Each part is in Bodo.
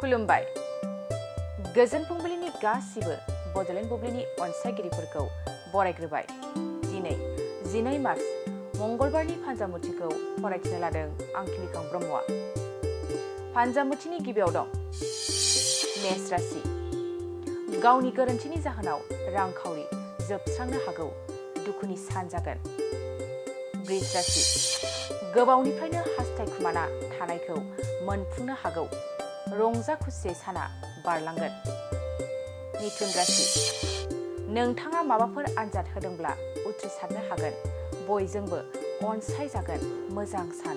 खुलुमबाय गोजोन फुंबिलिनि गासिबो बड'लेण्ड बुब्लिनि अनसायगिरिफोरखौ बरायग्रोबाय। दिनै 12 मार्च मंगलबारनि फान्जामुथिखौ फरायथिनो लादों आं खिमिकां ब्रह्मआ। फान्जामुथिनि गिबियाव दं मेष राशि। गावनि गोरोन्थिनि जाहोनाव रांखावरि जोबस्रांनो हागौ, दुखुनि सान जागोन। वृष राशि। गोबावनिफ्रायनो हास्थायखुमाना थानायखौ मोनफुंनो हागौ, रंजा खुसियै साना बारलांगोन। मिथुन राशि। नोंथाङा माबाफोर आनजाद होदोंब्ला उथ्रिसारनो हागोन, बयजोंबो अनसायजागोन, मोजां सान।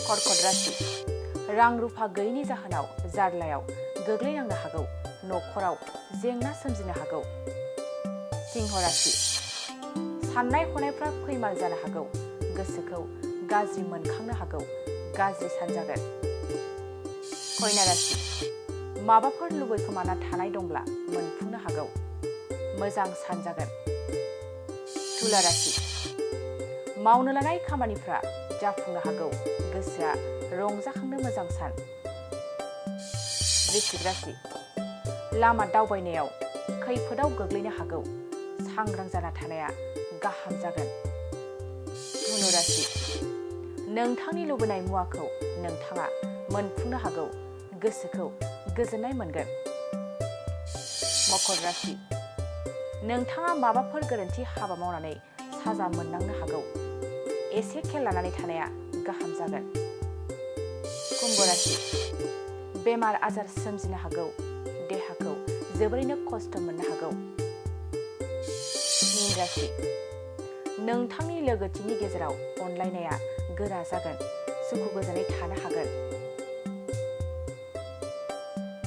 कर्कट राशि। रां रुफा गैयैनि जाहोनाव जार्लायाव गोग्लैनांनो हागौ, न'खराव जेंना सोमजिनो हागौ। सिंह राशि। साननाय हनायफ्रा फैमाल जानो हागौ, गोसोखौ गाज्रि मोनखांनो हागौ, गाज्रि सान जागोन। कन्या राशि। माबाफोर लुबैखोमाना थानाय दंब्ला मोनफुंनो हागौ, मोजां सान जागोन। तुला राशि। मावनो लानाय खामानिफ्रा जाफुंनो हागौ, गोसोआ रंजाखांनो मोजां सान। वृश्चिक राशि। लामा दावबायनायाव खैफोदाव गोग्लैनो हागौ, सांग्रां जाना थानाया गाहाम जागोन। धनु राशि। नोंथांनि लुबैनाय मुवाखौ नोंथाङा मोनफुंनो हागौ, गोसोखौ गोजोननाय मोनगोन। मकर राशि। नोंथाङा माबाफोर गोरोन्थि हाबा मावनानै साजा मोननांनो हागौ, एसे खेल लानानै थानाया गाहाम जागोन। कुम्भ राशि। बेमार आजार सोमजिनो हागौ, देहाखौ जोबोरैनो खस्थ' मोननो हागौ। मीन राशि। नोंथांनि लोगोथिनि गेजेराव अनलायनाया गोरा जागोन, सुखु गोजोनै थानो हागोन।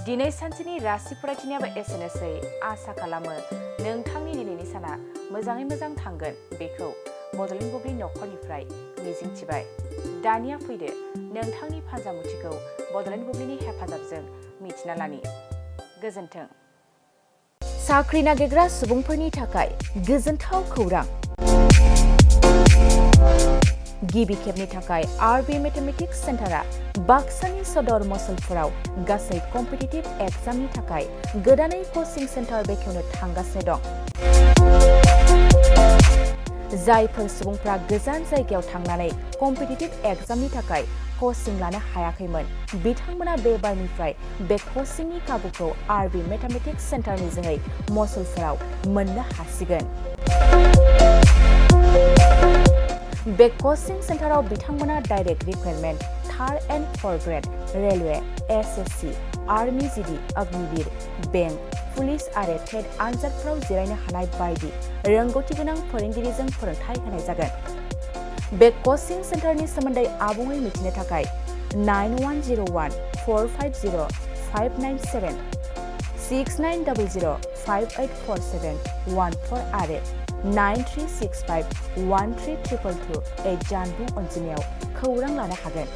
दिनै सानसेनि राशि फरायथिनायाबो एसेनोसै। आसा खालामो नोंथांनि दिनैनि साना मोजाङै मोजां थांगोन, बेखौ बड'लेण्ड बुब्लि नखरनिफ्राय मिजिंथिबाय। दानिया फैदो नोंथांनि फान्जामुथिखौ बड'लेण्ड बुब्लिनि हेफाजाबजों मिथिना लानि। गोजोन्थों। साख्रि नागिरग्रा सुबुंफोरनि थाखाय गोजोनथाव खौरां। गिबि खेबनि थाखाय आरबि मेथामेटिक्स सेन्टारा बाक्सानि सदर मसलपुराव गासै कम्पिटिटिभ एग्जामनि थाखाय गोदानै कचिं सेन्टार बेखेवनो थांगासिनो दं। जायफोर सुबुंफ्रा गोजान जायगायाव थांनानै कम्पिटिटिभ एग्जामनि थाखाय कचिं लानो हायाखैमोन, बिथांमोना बे बारनिफ्राय बे कचिंनि खाबुखौ आरबि मेथामेटिक्स सेन्टारनि जोहै मसलपुराव मोननो हासिगोन। बे कचिं सेन्टाराव बिथांमोना direct recruitment, 3rd and 4th grade, railway, SSC, army GD, Agniveer, bank, police आरो टेट आनजादफोराव जिरायनो हानाय बायदि रोंगौथि गोनां फोरोंगिरिजों फोरोंथाय होनाय जागोन। बे कचिं सेन्टारनि सोमोन्दै आबुङै मिथिनो थाखाय 9101-450-597, 6900-584714 आरो 9365-13222 जानबुं अनजिमायाव खौरां लानो हागोन।